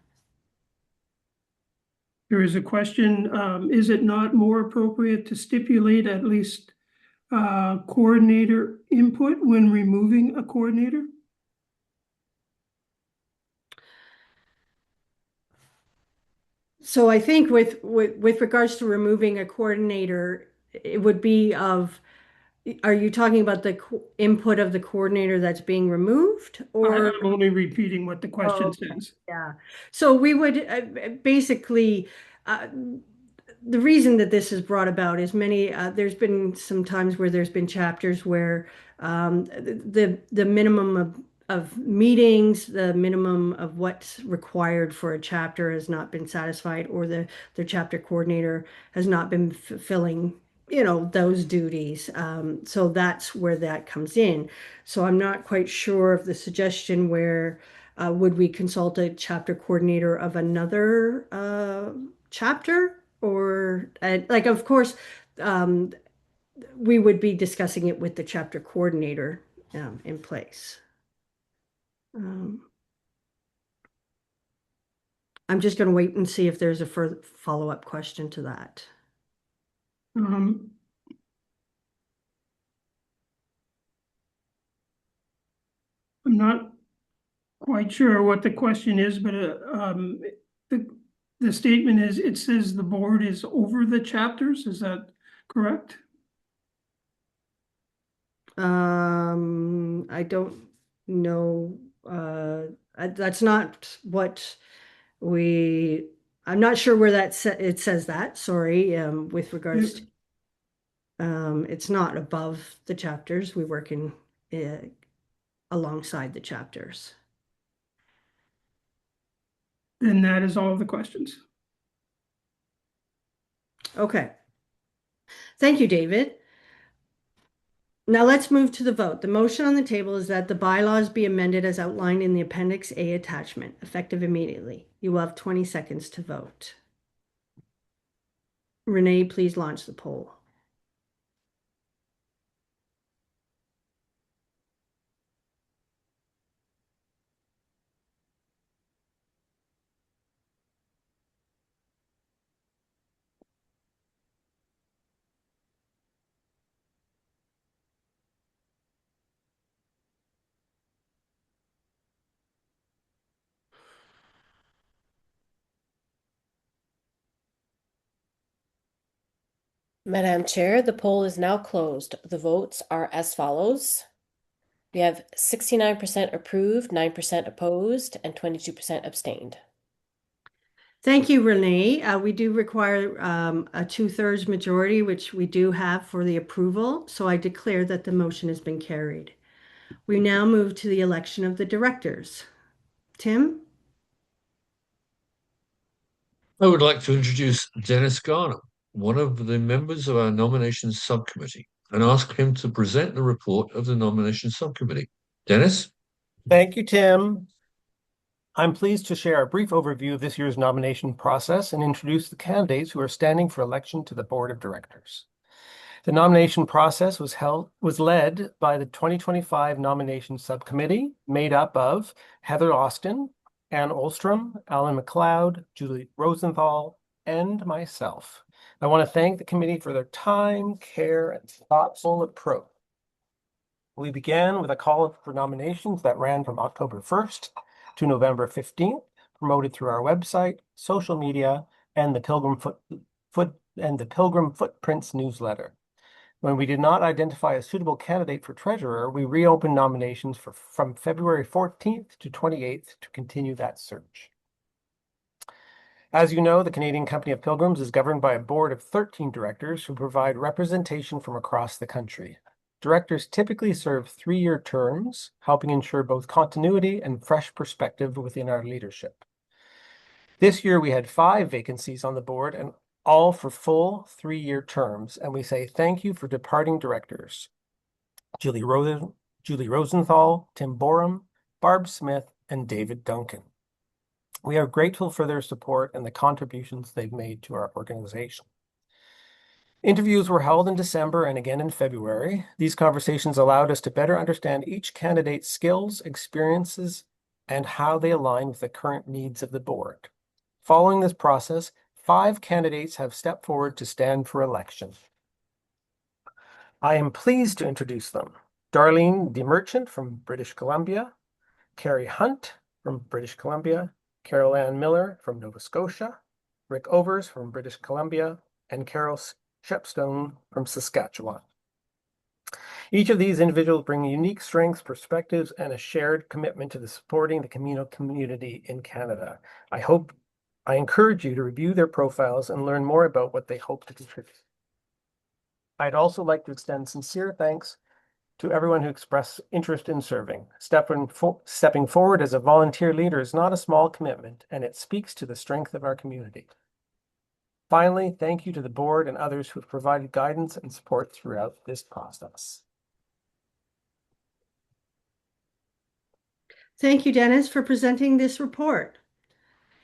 There is a question, is it not more appropriate to stipulate at least coordinator input when removing a coordinator? So I think with regards to removing a coordinator, it would be of, are you talking about the input of the coordinator that's being removed, or? I'm only repeating what the question says. Yeah. So we would basically, the reason that this is brought about is there's been some times where there's been chapters where the minimum of meetings, the minimum of what's required for a chapter has not been satisfied, or the chapter coordinator has not been fulfilling, those duties. So that's where that comes in. So I'm not quite sure of the suggestion where would we consult a chapter coordinator of another chapter, or like, of course, we would be discussing it with the chapter coordinator in place. I'm just going to wait and see if there's a further follow-up question to that. I'm not quite sure what the question is, but the statement is, it says the board is over the chapters. Is that correct? I don't know. That's not what I'm not sure where it says that, sorry, with regards to, it's not above the chapters. We work in alongside the chapters. Then that is all the questions. Okay. Thank you, David. Now let's move to the vote. The motion on the table is that the bylaws be amended as outlined in the Appendix A attachment, effective immediately. You will have 20 seconds to vote. Renee, please launch the poll. Madam Chair, the poll is now closed. The votes are as follows. We have 69% approved, 9% opposed, and 22% abstained. Thank you, Renee. We do require a 2/3 majority, which we do have for the approval, so I declare that the motion has been carried. We now move to the election of the directors. Tim? I would like to introduce Dennis Garner, one of the members of our nominations subcommittee, and ask him to present the report of the nominations subcommittee. Dennis? Thank you, Tim. I'm pleased to share a brief overview of this year's nomination process and introduce the candidates who are standing for election to the board of directors. The nomination process was led by the 2025 nomination subcommittee, made up of Heather Austin, Ann Olstrom, Alan McLeod, Julie Rosenthal, and myself. I want to thank the committee for their time, care, and thoughtful approach. We began with a call for nominations that ran from October 1st to November 15th, promoted through our website, social media, and the Pilgrim Footprints newsletter. When we did not identify a suitable candidate for treasurer, we reopened nominations from February 14th to 28th to continue that search. As you know, the Canadian Company of Pilgrims is governed by a board of 13 directors who provide representation from across the country. Directors typically serve 3-year terms, helping ensure both continuity and fresh perspective within our leadership. This year, we had 5 vacancies on the board, and all for full 3-year terms, and we say thank you for departing directors: Julie Rosenthal, Tim Borum, Barb Smith, and David Duncan. We are grateful for their support and the contributions they've made to our organization. Interviews were held in December and again in February. These conversations allowed us to better understand each candidate's skills, experiences, and how they align with the current needs of the board. Following this process, 5 candidates have stepped forward to stand for election. I am pleased to introduce them: Darlene DeMerchant from British Columbia, Carrie Hunt from British Columbia, Carol Ann Miller from Nova Scotia, Rick Overs from British Columbia, and Carol Shepstone from Saskatchewan. Each of these individuals bring unique strengths, perspectives, and a shared commitment to supporting the Camino community in Canada. I encourage you to review their profiles and learn more about what they hope to contribute. I'd also like to extend sincere thanks to everyone who expressed interest in serving. Stepping forward as a volunteer leader is not a small commitment, and it speaks to the strength of our community. Finally, thank you to the board and others who have provided guidance and support throughout this process. Thank you, Dennis, for presenting this report.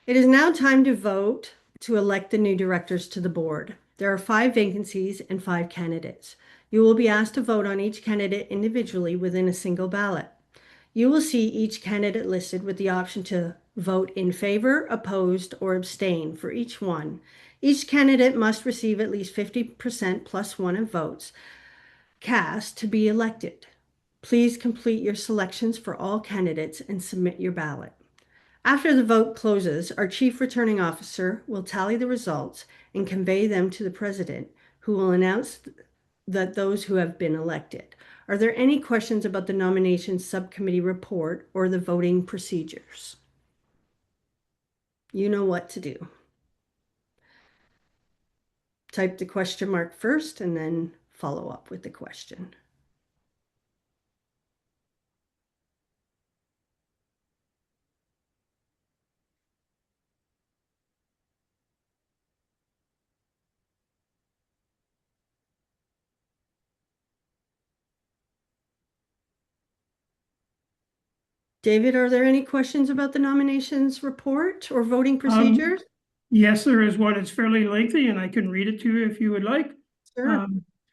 It is now time to vote to elect the new directors to the board. There are 5 vacancies and 5 candidates. You will be asked to vote on each candidate individually within a single ballot. You will see each candidate listed with the option to vote in favor, opposed, or abstain for each one. Each candidate must receive at least 50% plus 1 of votes cast to be elected. Please complete your selections for all candidates and submit your ballot. After the vote closes, our Chief Returning Officer will tally the results and convey them to the President, who will announce that those who have been elected. Are there any questions about the nominations subcommittee report or the voting procedures? You know what to do. Type the question mark first and then follow up with the question. David, are there any questions about the nominations report or voting procedures? Yes, there is one. It's fairly lengthy, and I can read it to you if you would like. Sure.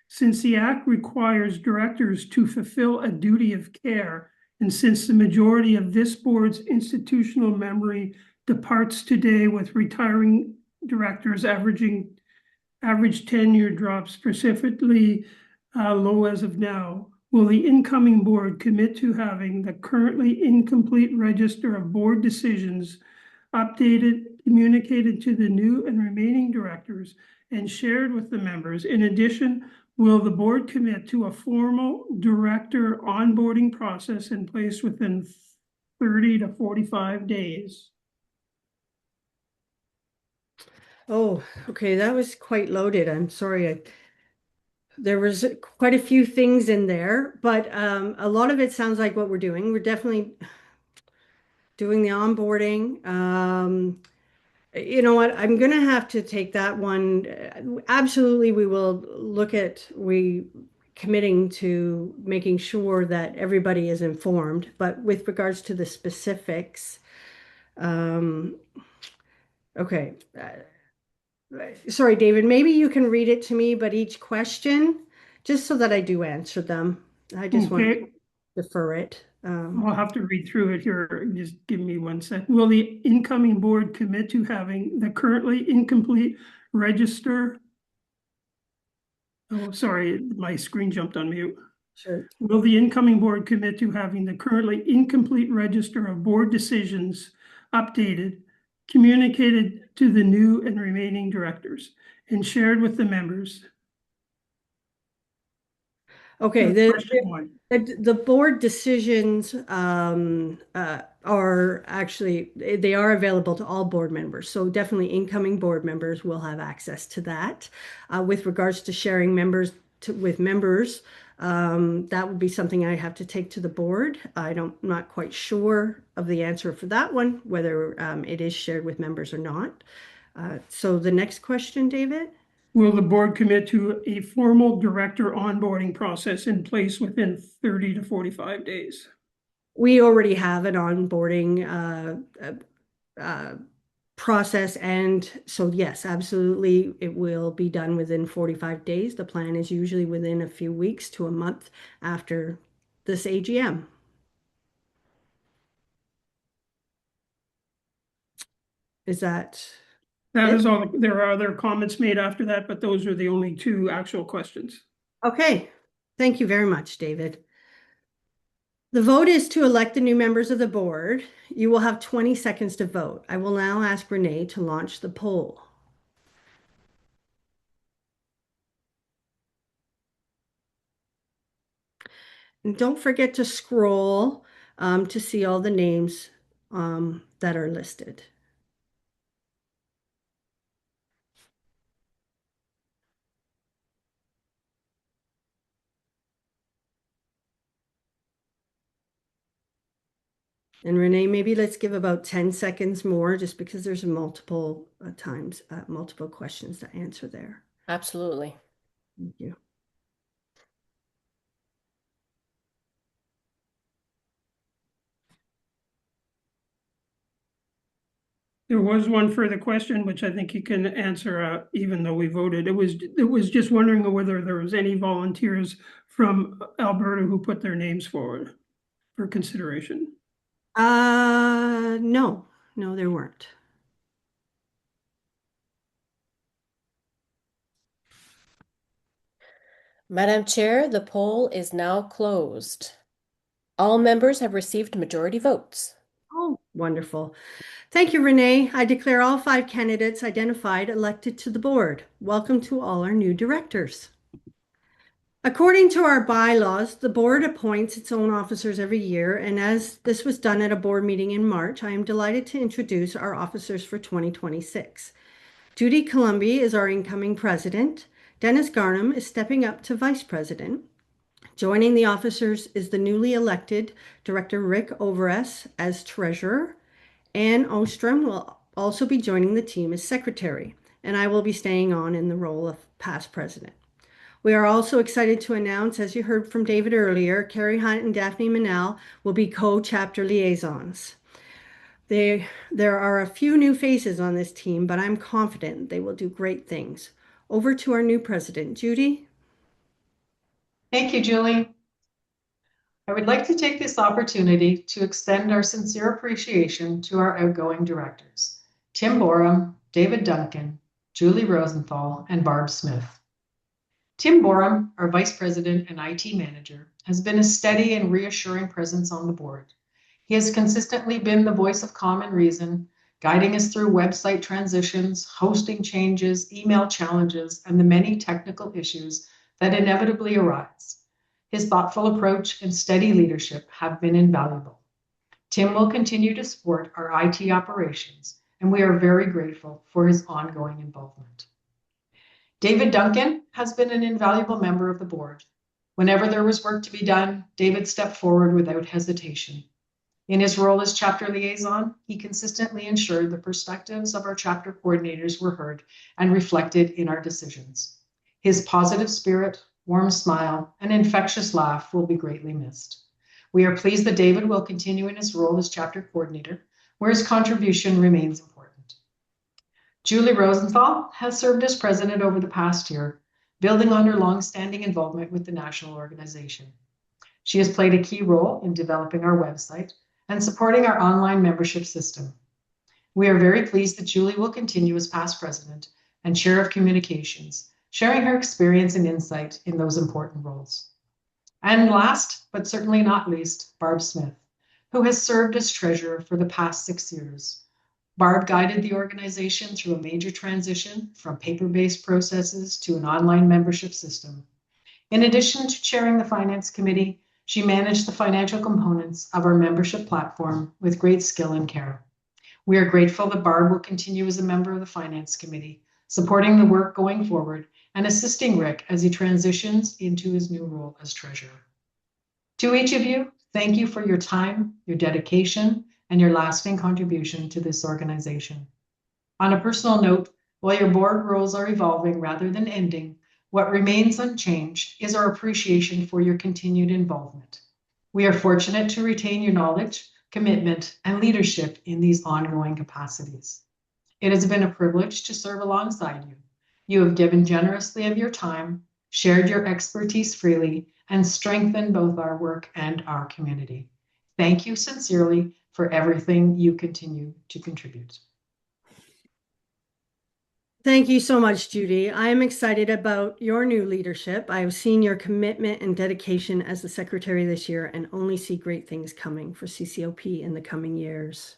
Since the Act requires directors to fulfill a duty of care, and since the majority of this board's institutional memory departs today with retiring directors average tenure drops precipitously low as of now, will the incoming board commit to having the currently incomplete register of board decisions updated, communicated to the new and remaining directors, and shared with the members. In addition, will the board commit to a formal director onboarding process in place within 30 to 45 days? Oh, okay, that was quite loaded. I'm sorry. There was quite a few things in there, but a lot of it sounds like what we're doing. We're definitely doing the onboarding. You know what? I'm gonna have to take that one. Absolutely, we will look at committing to making sure that everybody is informed. But with regards to the specifics, um, okay. Sorry, David, maybe you can read it to me, but each question, just so that I do answer them. I just want Okay, to defer it. I'll have to read through it here. Just give me 1 sec. Will the incoming board commit to having the currently incomplete register? Oh, sorry, my screen jumped on mute. Sure. Will the incoming board commit to having the currently incomplete register of board decisions updated, communicated to the new and remaining directors, and shared with the members? Okay, That's question one. the board decisions are actually, they are available to all board members. So definitely incoming board members will have access to that. With regards to sharing with members, that would be something I have to take to the board. I'm not quite sure of the answer for that one, whether it is shared with members or not. So the next question, David? Will the board commit to a formal director onboarding process in place within 30 to 45 days? We already have an onboarding process, and so yes, absolutely, it will be done within 45 days. The plan is usually within a few weeks to a month after this AGM. Is that That it? is all. There are other comments made after that, but those are the only two actual questions. Okay? Thank you very much, David. The vote is to elect the new members of the board. You will have 20 seconds to vote. I will now ask Renee to launch the poll. And don't forget to scroll to see all the names that are listed. And Renee, maybe let's give about 10 seconds more just because there's multiple multiple questions to answer there. Absolutely. Thank you. There was one further question, which I think you can answer, even though we voted. It was just wondering whether there was any volunteers from Alberta who put their names forward for consideration. No, there weren't. Madam Chair, the poll is now closed. All members have received majority votes. Oh, wonderful. Thank you, Renee. I declare all 5 candidates identified elected to the board. Welcome to all our new directors. According to our bylaws, the board appoints its own officers every year, and as this was done at a board meeting in March, I am delighted to introduce our officers for 2026. Judy Columby is our incoming president. Dennis Garnham is stepping up to vice president. Joining the officers is the newly elected Director Rick Overess as treasurer. Anne Ostrom will also be joining the team as secretary, and I will be staying on in the role of past president. We are also excited to announce, as you heard from David earlier, Carrie Hunt and Daphne Mennell will be co-chapter liaisons. There are a few new faces on this team, but I'm confident they will do great things. Over to our new president, Judy. Thank you, Julie. I would like to take this opportunity to extend our sincere appreciation to our outgoing directors, Tim Borum, David Duncan, Julie Rosenthal, and Barb Smith. Tim Borum, our Vice President and IT Manager, has been a steady and reassuring presence on the board. He has consistently been the voice of common reason, guiding us through website transitions, hosting changes, email challenges, and the many technical issues that inevitably arise. His thoughtful approach and steady leadership have been invaluable. Tim will continue to support our IT operations, and we are very grateful for his ongoing involvement. David Duncan has been an invaluable member of the board. Whenever there was work to be done, David stepped forward without hesitation. In his role as chapter liaison, he consistently ensured the perspectives of our chapter coordinators were heard and reflected in our decisions. His positive spirit, warm smile, and infectious laugh will be greatly missed. We are pleased that David will continue in his role as chapter coordinator, where his contribution remains important. Julie Rosenthal has served as president over the past year, building on her long-standing involvement with the national organization. She has played a key role in developing our website and supporting our online membership system. We are very pleased that Julie will continue as past president and chair of communications, sharing her experience and insight in those important roles. And last, but certainly not least, Barb Smith, who has served as treasurer for the past 6 years. Barb guided the organization through a major transition from paper-based processes to an online membership system. In addition to chairing the finance committee, she managed the financial components of our membership platform with great skill and care. We are grateful that Barb will continue as a member of the finance committee, supporting the work going forward and assisting Rick as he transitions into his new role as treasurer. To each of you, thank you for your time, your dedication, and your lasting contribution to this organization. On a personal note, while your board roles are evolving rather than ending, what remains unchanged is our appreciation for your continued involvement. We are fortunate to retain your knowledge, commitment, and leadership in these ongoing capacities. It has been a privilege to serve alongside you. You have given generously of your time, shared your expertise freely, and strengthened both our work and our community. Thank you sincerely for everything you continue to contribute. Thank you so much, Judy. I am excited about your new leadership. I have seen your commitment and dedication as the secretary this year and only see great things coming for CCoP in the coming years.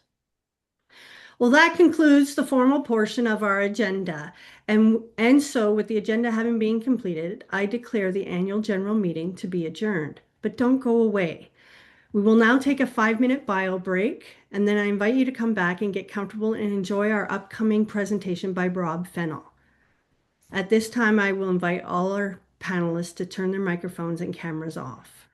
Well, that concludes the formal portion of our agenda. And so with the agenda having been completed, I declare the annual general meeting to be adjourned. But don't go away. We will now take a 5-minute bio break, and then I invite you to come back and get comfortable and enjoy our upcoming presentation by Rob Fennell. At this time, I will invite all our panelists to turn their microphones and cameras off.